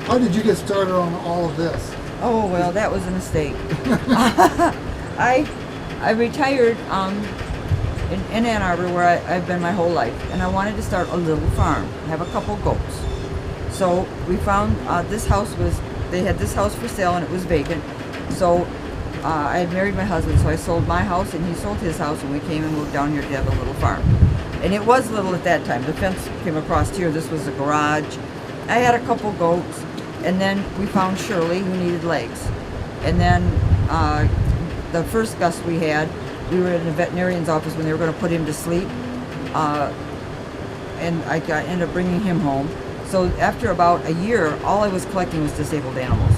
How did you get started on all of this? Oh, well, that was a mistake. I retired in Ann Arbor, where I've been my whole life, and I wanted to start a little farm, have a couple goats. So we found they had this house for sale and it was vacant. So I had married my husband, so I sold my house and he sold his house, and we came and moved down here to have a little farm. And it was little at that time. The fence came across here. This was a garage. I had a couple goats, and then we found Shirley, who needed legs. And then the first Gus we had, we were in the veterinarian's office when they were going to put him to sleep, and I ended up bringing him home. So after about a year, all I was collecting was disabled animals.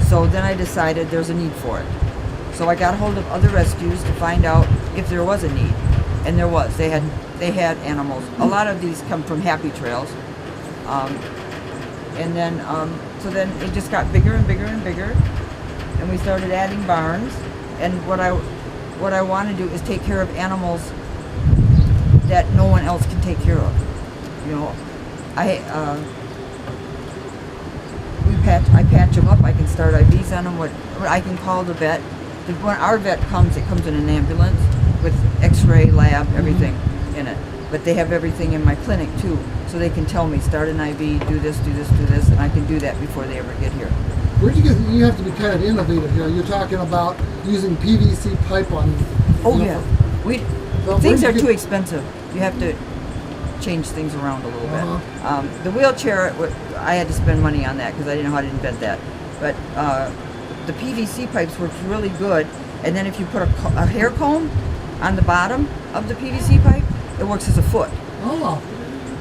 So then I decided there's a need for it. So I got a hold of other rescues to find out if there was a need, and there was. They had animals. A lot of these come from Happy Trails, and then so then it just got bigger and bigger and bigger, and we started adding barns. And what I want to do is take care of animals that no one else can take care of. You know, I patch them up. I can start IVs on them. I can call the vet. When our vet comes, it comes in an ambulance with X-ray lab, everything in it. But they have everything in my clinic too, so they can tell me start an IV, do this, do this, do this, and I can do that before they ever get here. Where'd you get? You have to be kind of innovative here. You're talking about using PVC pipe on. Oh yeah, things are too expensive. You have to change things around a little bit. The wheelchair, I had to spend money on that because I didn't know how to invent that. But the PVC pipes worked really good. And then if you put a hair comb on the bottom of the PVC pipe, it works as a foot. Oh.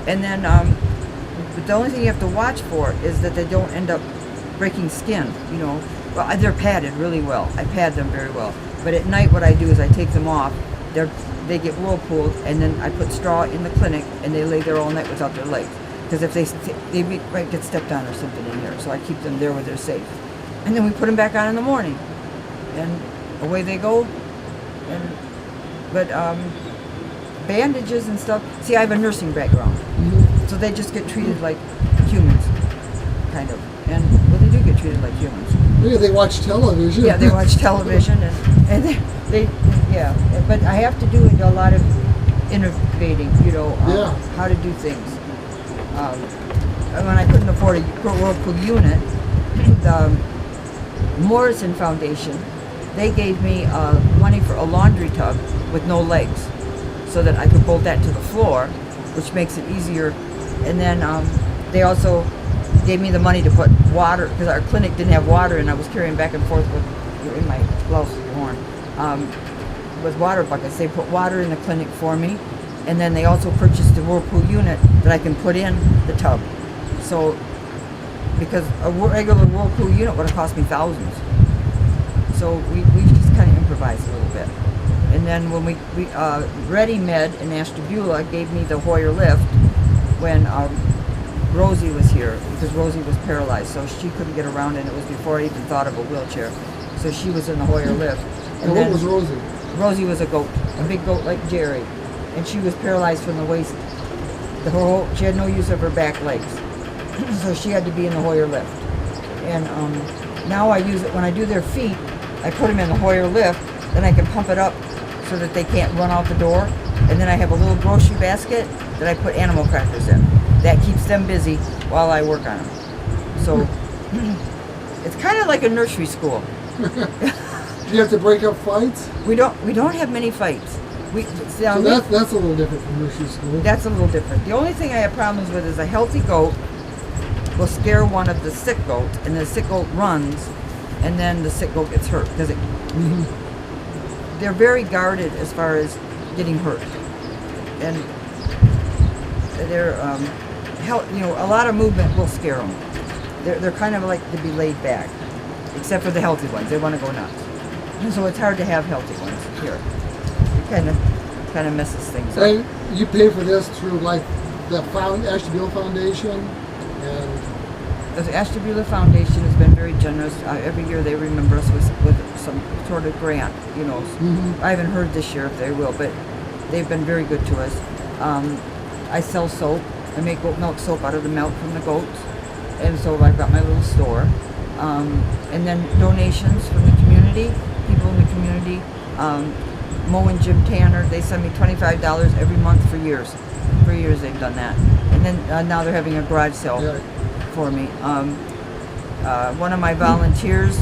And then, but the only thing you have to watch for is that they don't end up breaking skin. You know, well, they're padded really well. I pad them very well. But at night, what I do is I take them off. They get whirlpooled, and then I put straw in the clinic, and they lay there all night without their legs. Because if they might get stepped on or something in here, so I keep them there where they're safe. And then we put them back on in the morning, and away they go. But bandages and stuff. See, I have a nursing background, so they just get treated like humans, kind of. And well, they do get treated like humans. Yeah, they watch television. Yeah, they watch television, and they yeah. But I have to do a lot of innovating, you know, how to do things. When I couldn't afford a Whirlpool unit, the Morrison Foundation, they gave me money for a laundry tub with no legs, so that I could bolt that to the floor, which makes it easier. And then they also gave me the money to put water, because our clinic didn't have water, and I was carrying back and forth in my blouse worn with water buckets. They put water in the clinic for me, and then they also purchased a Whirlpool unit that I can put in the tub. So, because a regular Whirlpool unit would have cost me thousands. So we just kind of improvised a little bit. And then when Ready Med in Ashtabula gave me the Hoyer lift when Rosie was here, because Rosie was paralyzed, so she couldn't get around, and it was before I even thought of a wheelchair. So she was in the Hoyer lift. And what was Rosie? Rosie was a goat, a big goat like Jerry, and she was paralyzed from the waist. She had no use of her back legs, so she had to be in the Hoyer lift. And now I use it when I do their feet. I put them in the Hoyer lift, then I can pump it up so that they can't run out the door. And then I have a little grocery basket that I put animal crackers in. That keeps them busy while I work on them. So it's kind of like a nursery school. Do you have to break up fights? We don't have many fights. So that's a little different from nursery school. That's a little different. The only thing I have problems with is a healthy goat will scare one of the sick goats, and the sick goat runs, and then the sick goat gets hurt because they're very guarded as far as getting hurt, and they're a lot of movement will scare them. They're kind of like to be laid back, except for the healthy ones. They want to go nuts, and so it's hard to have healthy ones here. It kind of messes things up. And you pay for this through like the Ashtabula Foundation, and the Ashtabula Foundation has been very generous. Every year they remember us with some sort of grant, you know. I haven't heard this year if they will, but they've been very good to us. I sell soap. I make goat milk soap out of the milk from the goats. and so I've got my little store. And then donations from the community, people in the community. Mo and Jim Tanner, they send me $25 every month for years. For years they've done that. And then now they're having a garage sale for me. One of my volunteers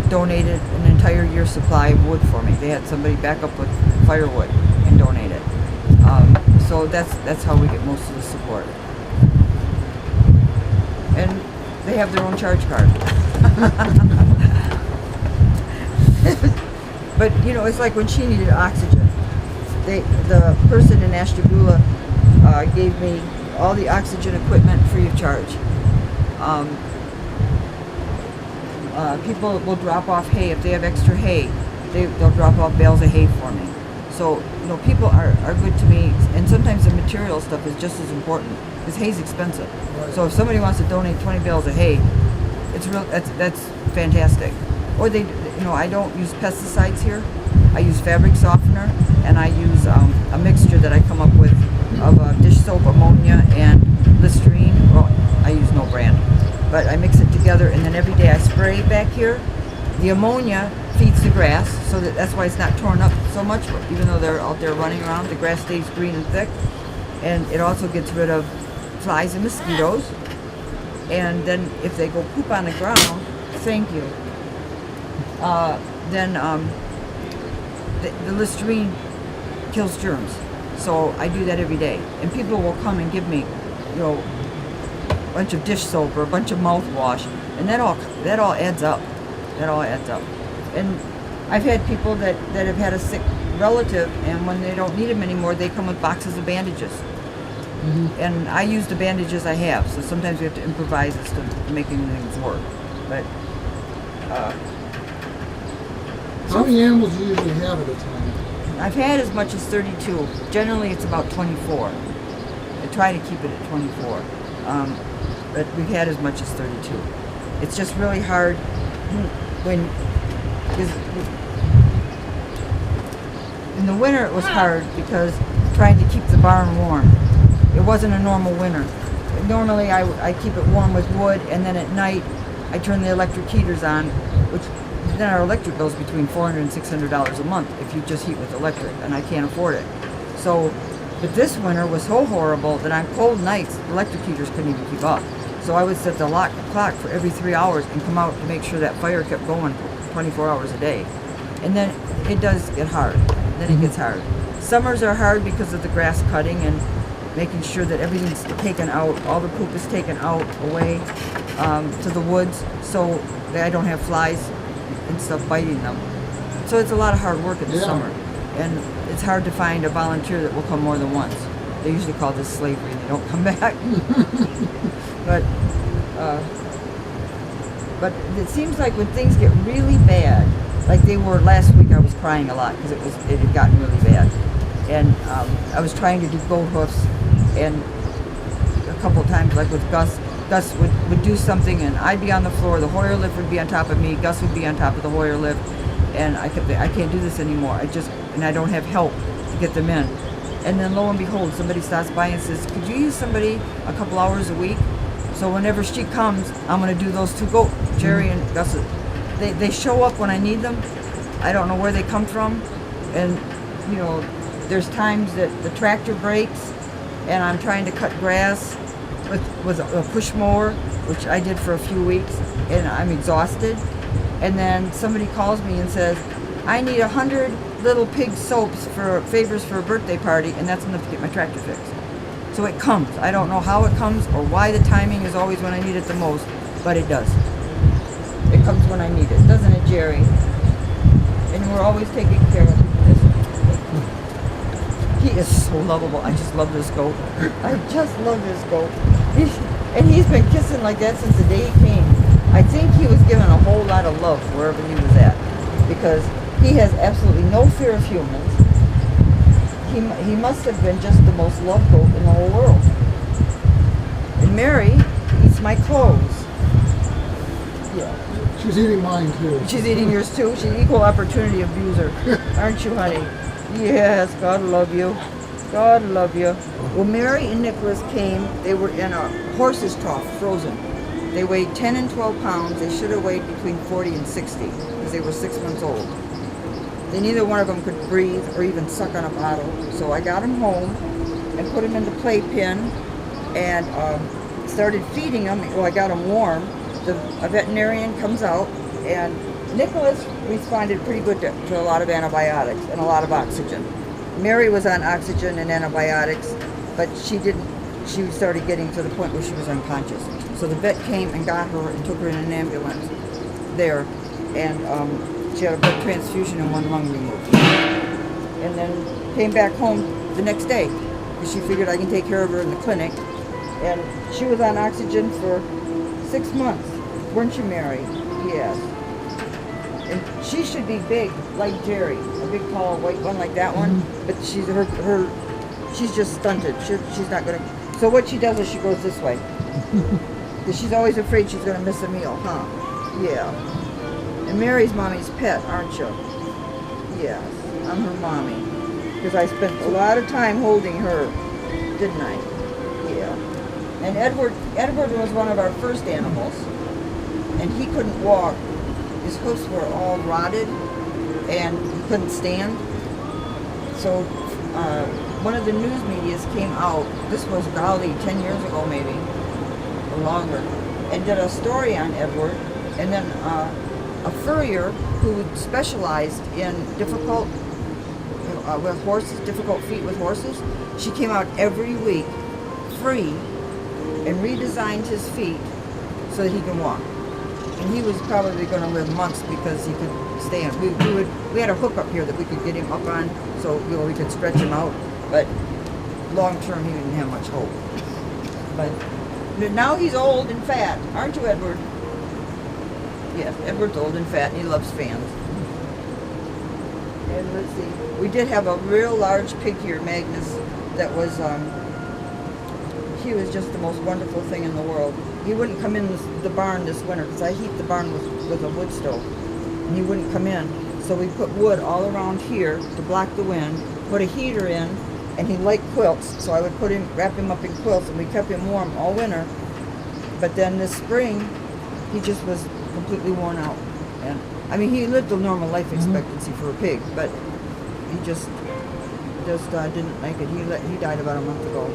donated an entire year's supply of wood for me. They had somebody back up with firewood and donate it. So that's how we get most of the support. And they have their own charge card. But you know, it's like when she needed oxygen. The person in Ashtabula gave me all the oxygen equipment free of charge. People will drop off hay if they have extra hay. They'll drop off bales of hay for me. So you know, people are good to me, and sometimes the material stuff is just as important because hay's expensive. Right. So if somebody wants to donate 20 bales of hay, that's fantastic. Or I don't use pesticides here. I use fabric softener, and I use a mixture that I come up with of dish soap, ammonia, and Listerine. Well, I use no brand, but I mix it together, and then every day I spray back here. The ammonia feeds the grass, so that's why it's not torn up so much. Even though they're out there running around, the grass stays green and thick, and it also gets rid of flies and mosquitoes. And then if they go poop on the ground, thank you. Then the Listerine kills germs. So I do that every day. And people will come and give me, a bunch of dish soap or a bunch of mouthwash, and that all adds up. That all adds up. And I've had people that have had a sick relative, and when they don't need them anymore, they come with boxes of bandages. Mm-hmm. And I use the bandages I have, so sometimes we have to improvise as to making things work. But how many animals do you usually have at a time? I've had as much as 32. Generally, it's about 24. I try to keep it at 24, but we've had as much as 32. It's just really hard because in the winter it was hard because trying to keep the barn warm. It wasn't a normal winter. Normally I keep it warm with wood, and then at night I turn the electric heaters on, which then our electric bill is between $400 and $600 a month if you just heat with electric, and I can't afford it. So, but this winter was so horrible that on cold nights, electric heaters couldn't even keep up. So I would set the clock for every 3 hours and come out to make sure that fire kept going 24 hours a day. And then it does get hard. Then it gets hard. Summers are hard because of the grass cutting and making sure that everything's taken out, all the poop is taken out, away to the woods, so that I don't have flies and stuff biting them. So it's a lot of hard work in the summer. And it's hard to find a volunteer that will come more than once. They usually call this slavery and they don't come back. But it seems like when things get really bad, like they were last week, I was crying a lot because it had gotten really bad. And I was trying to do goat hoofs, and a couple of times, like with Gus would do something and I'd be on the floor, the Hoyer lift would be on top of me, Gus would be on top of the Hoyer lift, and I can't do this anymore. And I don't have help to get them in. And then lo and behold, somebody stops by and says, could you use somebody a couple hours a week? So whenever she comes, I'm going to do those two goats, Jerry and Gus. They show up when I need them. I don't know where they come from. And, there's times that the tractor breaks and I'm trying to cut grass with a push mower, which I did for a few weeks, and I'm exhausted. And then somebody calls me and says, I need 100 little pig soaps for favors for a birthday party, and that's enough to get my tractor fixed. So it comes. I don't know how it comes or why the timing is always when I need it the most, but it does. It comes when I need it, doesn't it, Jerry? And we're always taking care of him. He is so lovable. I just love this goat. I just love this goat. He's been kissing like that since the day he came. I think he was given a whole lot of love wherever he was at, because he has absolutely no fear of humans. He must have been just the most loved goat in the whole world. And Mary eats my clothes. Yeah. She's eating mine too. She's eating yours too? She's an equal opportunity abuser. Aren't you, honey? Yes, God love you. God love you. Well, Mary and Nicholas came. They were in a horse's trough, frozen. They weighed 10 and 12 pounds. They should have weighed between 40 and 60 because they were 6 months old. They neither one of them could breathe or even suck on a bottle. So I got them home and put them in the playpen and started feeding them. Well, I got them warm. A veterinarian comes out, and Nicholas responded pretty good to a lot of antibiotics and a lot of oxygen. Mary was on oxygen and antibiotics, but she didn't. She started getting to the point where she was unconscious. So the vet came and got her and took her in an ambulance there, and she had a blood transfusion and one lung removed. And then came back home the next day because she figured I can take care of her in the clinic. And she was on oxygen for 6 months. Weren't you, Mary? Yes. And she should be big, like Jerry, a big tall white one like that one. But she's she's just stunted. She's not gonna. So what she does is she goes this way, because she's always afraid she's gonna miss a meal, huh? Yeah. And Mary's mommy's pet, aren't you? Yes, I'm her mommy, because I spent a lot of time holding her, didn't I? Yeah. And Edward was one of our first animals, and he couldn't walk. His hoofs were all rotted, and he couldn't stand. So one of the news medias came out, this was golly 10 years ago maybe, or longer, and did a story on Edward. And then a furrier who specialized in difficult with horses, difficult feet with horses, she came out every week free and redesigned his feet so that he can walk. And he was probably going to live months because he could stand. We had a hook up here that we could get him up on, so we could stretch him out. But long term, he didn't have much hope. But now he's old and fat, aren't you, Edward? Yes, Edward's old and fat, and he loves fans. And let's see, we did have a real large pig here, Magnus, that was he was just the most wonderful thing in the world. He wouldn't come in the barn this winter because I heat the barn with a wood stove, and he wouldn't come in. So we put wood all around here to block the wind, put a heater in, and he liked quilts, so I would wrap him up in quilts, and we kept him warm all winter. But then this spring, he just was completely worn out. And I mean, he lived a normal life expectancy for a pig, but he just didn't make it. He died about a month ago.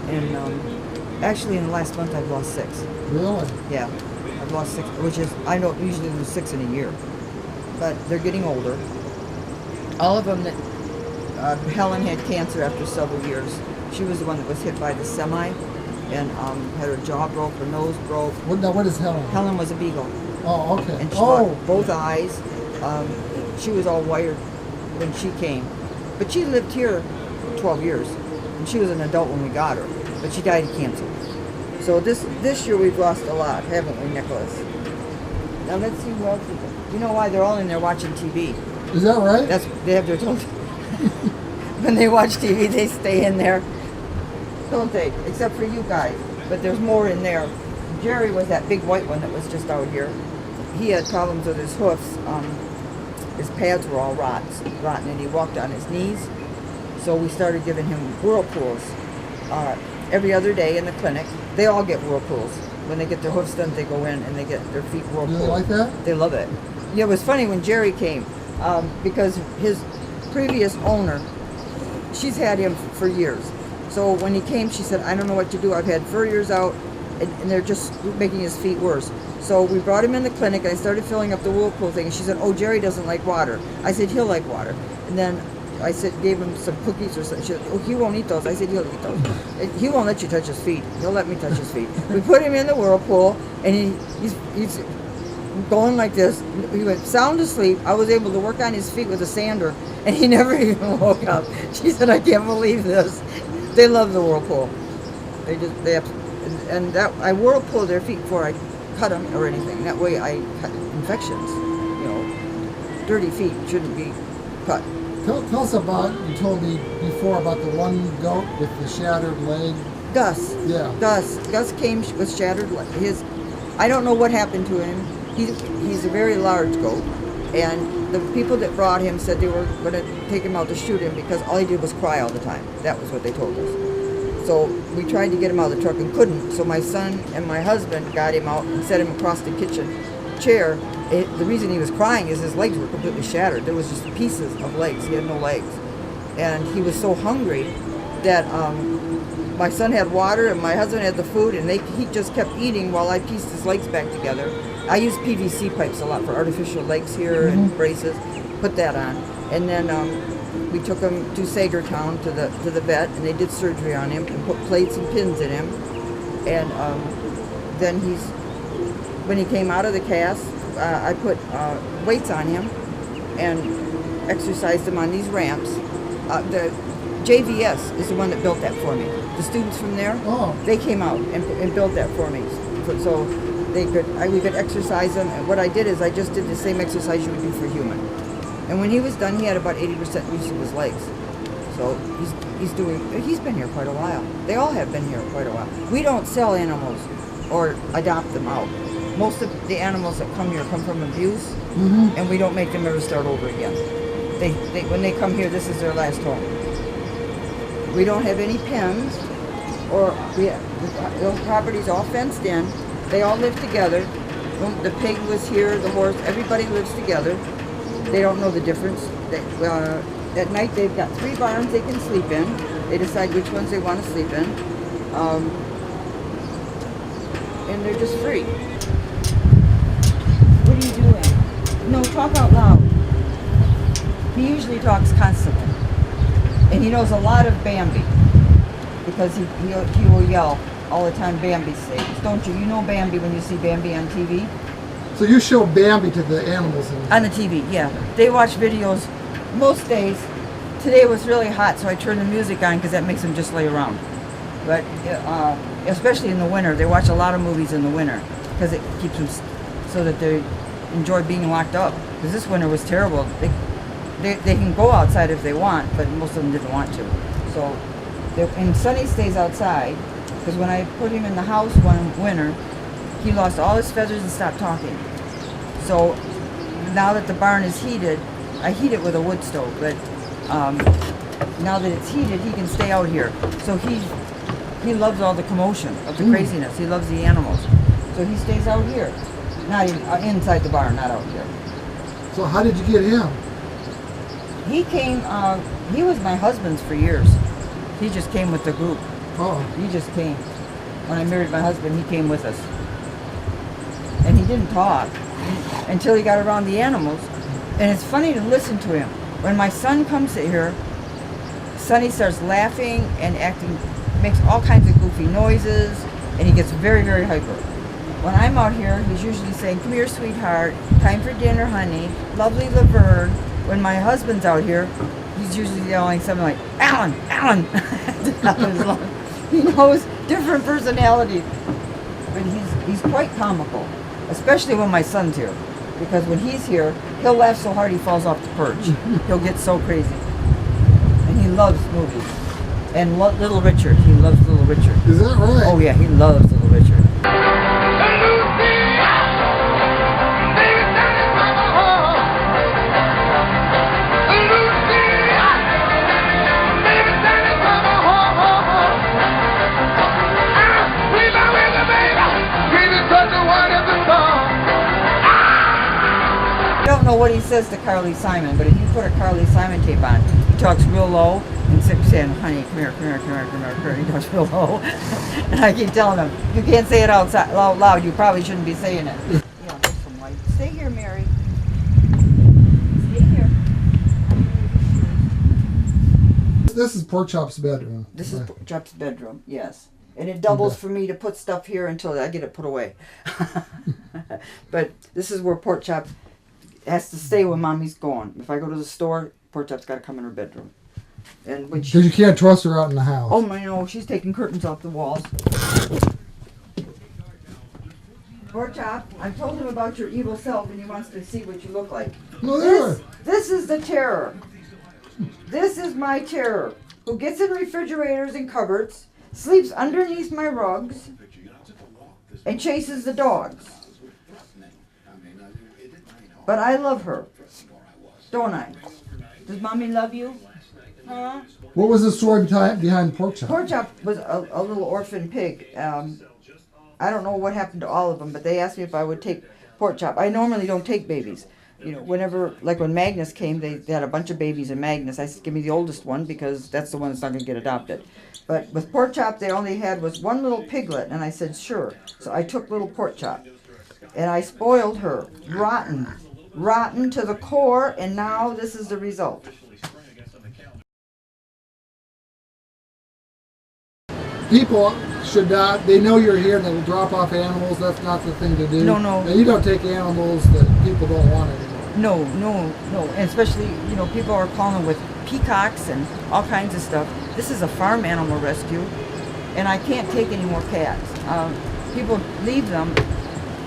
And actually, in the last month, I've lost 6. Really? Yeah, I've lost 6, which is, I don't usually lose 6 in a year. But they're getting older. All of them Helen had cancer after several years. She was the one that was hit by the semi and had her jaw broke, her nose broke. What is Helen? Helen was a beagle. Oh, okay. And she lost both eyes. She was all wired when she came. But she lived here 12 years. And she was an adult when we got her. But she died of cancer. So this year we've lost a lot, haven't we, Nicholas? Now let's see who else is there. You know why? They're all in there watching TV. Is that right? They have their television. When they watch TV, they stay in there, don't they? Except for you guys. But there's more in there. Jerry was that big white one that was just out here. He had problems with his hoofs. His pads were all rotten, and he walked on his knees. So we started giving him whirlpools every other day in the clinic. They all get whirlpools. When they get their hoofs done, they go in and they get their feet whirlpooled. Do they like that? They love it. Yeah, it was funny when Jerry came because his previous owner, she's had him for years. So when he came, she said, I don't know what to do. I've had furriers out, and they're just making his feet worse. So we brought him in the clinic, and I started filling up the whirlpool thing. And she said, oh, Jerry doesn't like water. I said, he'll like water. And then I gave him some cookies or something. She said, oh, he won't eat those. I said, he'll eat those. He won't let you touch his feet. He'll let me touch his feet. We put him in the whirlpool, and he's going like this. He went sound asleep. I was able to work on his feet with a sander, and he never even woke up. She said, I can't believe this. They love the whirlpool. I whirlpool their feet before I cut them or anything. That way I cut infections. Dirty feet shouldn't be cut. Tell us about, you told me before about the one goat with the shattered leg. Gus. Yeah. Gus came with shattered leg. I don't know what happened to him. He's a very large goat. And the people that brought him said they were going to take him out to shoot him because all he did was cry all the time. That was what they told us. So we tried to get him out of the truck and couldn't. So my son and my husband got him out and set him across the kitchen chair. The reason he was crying is his legs were completely shattered. There was just pieces of legs. He had no legs. And he was so hungry that my son had water and my husband had the food, and he just kept eating while I pieced his legs back together. I use PVC pipes a lot for artificial legs here and braces. Put that on. And then we took him to Sagertown to the vet, and they did surgery on him and put plates and pins in him. And then when he came out of the cast, I put weights on him and exercised him on these ramps. The JVS is the one that built that for me. The students from there, they came out and built that for me, so we could exercise him. And what I did is I just did the same exercise you would do for a human. And when he was done, he had about 80% use of his legs. So he's been here quite a while. They all have been here quite a while. We don't sell animals or adopt them out. Most of the animals that come here come from abuse, and we don't make them ever start over again. When they come here, this is their last home. We don't have any pens, or the property's all fenced in. They all live together. The pig was here, the horse, everybody lives together. They don't know the difference. At night they've got 3 barns they can sleep in. They decide which ones they want to sleep in. And they're just free. What are you doing? No, talk out loud. He usually talks constantly. And he knows a lot of Bambi. Because he will yell all the time, Bambi sings. Don't you? You know Bambi when you see Bambi on TV? So you show Bambi to the animals? On the TV, yeah. They watch videos most days. Today was really hot, so I turned the music on because that makes them just lay around. But especially in the winter, they watch a lot of movies in the winter because it keeps them so that they enjoy being locked up. Because this winter was terrible. They can go outside if they want, but most of them didn't want to. So, and Sonny stays outside because when I put him in the house one winter, he lost all his feathers and stopped talking. So now that the barn is heated, I heat it with a wood stove, but now that it's heated, he can stay out here. So he loves all the commotion of the craziness. He loves the animals. So he stays out here, not even, inside the barn, not out here. So how did you get him? He came, he was my husband's for years. He just came with the group. Oh. He just came. When I married my husband, he came with us. And he didn't talk until he got around the animals. And it's funny to listen to him. When my son comes here, Sonny starts laughing and acting, makes all kinds of goofy noises, and he gets very, very hyper. When I'm out here, he's usually saying, "Come here, sweetheart, time for dinner, honey, lovely Laverne." When my husband's out here, he's usually yelling something like, "Alan, Alan!" He knows different personalities. But he's quite comical, especially when my son's here. Because when he's here, he'll laugh so hard he falls off the perch. He'll get so crazy. And he loves movies. And Little Richard, he loves Little Richard. Is that right? Oh yeah, he loves Little Richard. I don't know what he says to Carly Simon, but if you put a Carly Simon tape on, he talks real low and saying, "Honey, come here, come here, come here, come here, come here." He talks real low. And I keep telling him, "You can't say it out loud. You probably shouldn't be saying it." Yeah, there's some light. Stay here, Mary. Stay here. This is Pork Chop's bedroom. This is Pork Chop's bedroom, yes. And it doubles for me to put stuff here until I get it put away. But this is where Pork Chop has to stay when Mommy's gone. If I go to the store, Pork Chop's got to come in her bedroom. And when because you can't trust her out in the house. Oh my no, she's taking curtains off the walls. Pork Chop, I told him about your evil self, and he wants to see what you look like. No, this is the terror. This is my terror, who gets in refrigerators and cupboards, sleeps underneath my rugs, and chases the dogs. But I love her, don't I? Does Mommy love you? Huh? What was the story behind Pork Chop? Pork Chop was a little orphan pig. I don't know what happened to all of them, but they asked me if I would take Pork Chop. I normally don't take babies. You know, whenever, like when Magnus came, they had a bunch of babies in Magnus. I said, give me the oldest one because that's the one that's not going to get adopted. But with Pork Chop, they only had was one little piglet, and I said, sure. So I took little Pork Chop, and I spoiled her. Rotten to the core, and now this is the result. People should not, they know you're here and they will drop off animals. That's not the thing to do. No. And you don't take animals that people don't want anymore. No. And especially, you know, people are calling with peacocks and all kinds of stuff. This is a farm animal rescue, and I can't take any more cats. People leave them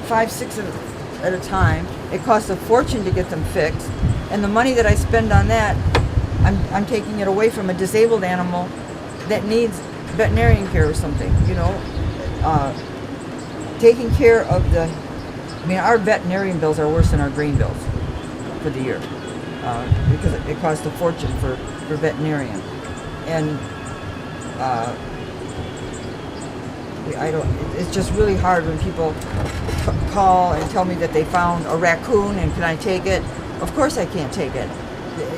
5, 6 at a time. It costs a fortune to get them fixed, and the money that I spend on that, I'm taking it away from a disabled animal that needs veterinarian care or something, you know. Taking care of our veterinarian bills are worse than our grain bills for the year, because it costs a fortune for veterinarian. And it's just really hard when people call and tell me that they found a raccoon and can I take it? Of course I can't take it.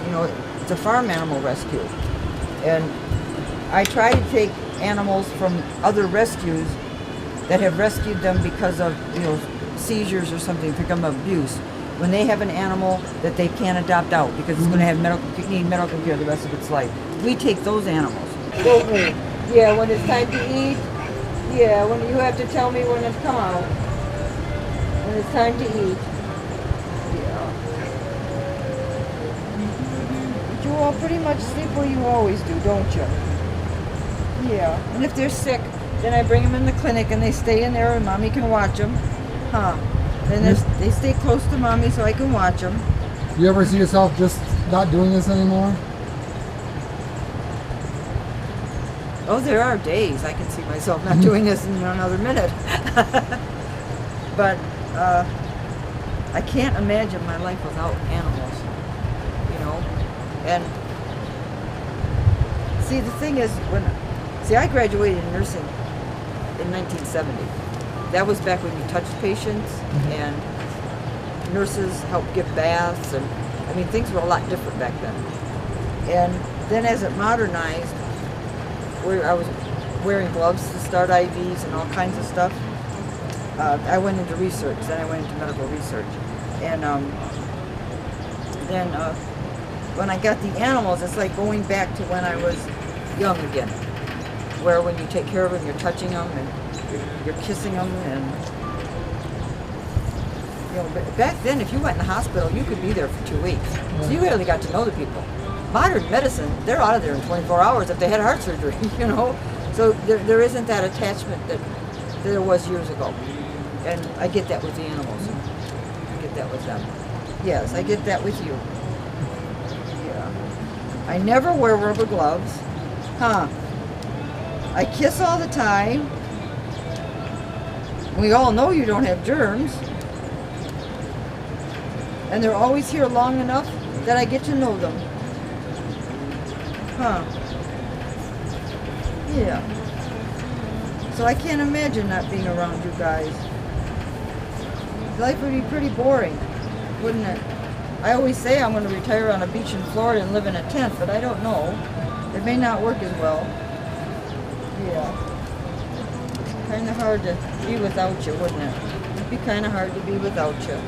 You know, it's a farm animal rescue. And I try to take animals from other rescues that have rescued them because of, you know, seizures or something, become abuse. When they have an animal that they can't adopt out because it's going to have need medical care the rest of its life, we take those animals. Okay. Yeah, when it's time to eat. Yeah, when you have to tell me when it's come out. When it's time to eat. Yeah. But you all pretty much sleep where you always do, don't you? Yeah. And if they're sick, then I bring them in the clinic and they stay in there and Mommy can watch them. Huh. Then they stay close to Mommy so I can watch them. You ever see yourself just not doing this anymore? Oh, there are days I can see myself not doing this in another minute. But I can't imagine my life without animals, you know. And see, the thing is, I graduated in nursing in 1970. That was back when you touched patients and nurses helped give baths, and I mean, things were a lot different back then. And then as it modernized, where I was wearing gloves to start IVs and all kinds of stuff, I went into research. Then I went into medical research. And then when I got the animals, it's like going back to when I was young again, where when you take care of them, you're touching them and you're kissing them, and you know. Back then, if you went in the hospital, you could be there for 2 weeks, so you really got to know the people. Modern medicine, they're out of there in 24 hours if they had heart surgery, you know. So there isn't that attachment that there was years ago, and I get that with the animals. I get that with them. Yes, I get that with you. Yeah. I never wear rubber gloves. Huh. I kiss all the time. We all know you don't have germs. And they're always here long enough that I get to know them. Huh. Yeah. So I can't imagine not being around you guys. Life would be pretty boring, wouldn't it? I always say I'm going to retire on a beach in Florida and live in a tent, but I don't know. It may not work as well. Yeah. Kind of hard to be without you, wouldn't it? It'd be kind of hard to be without you.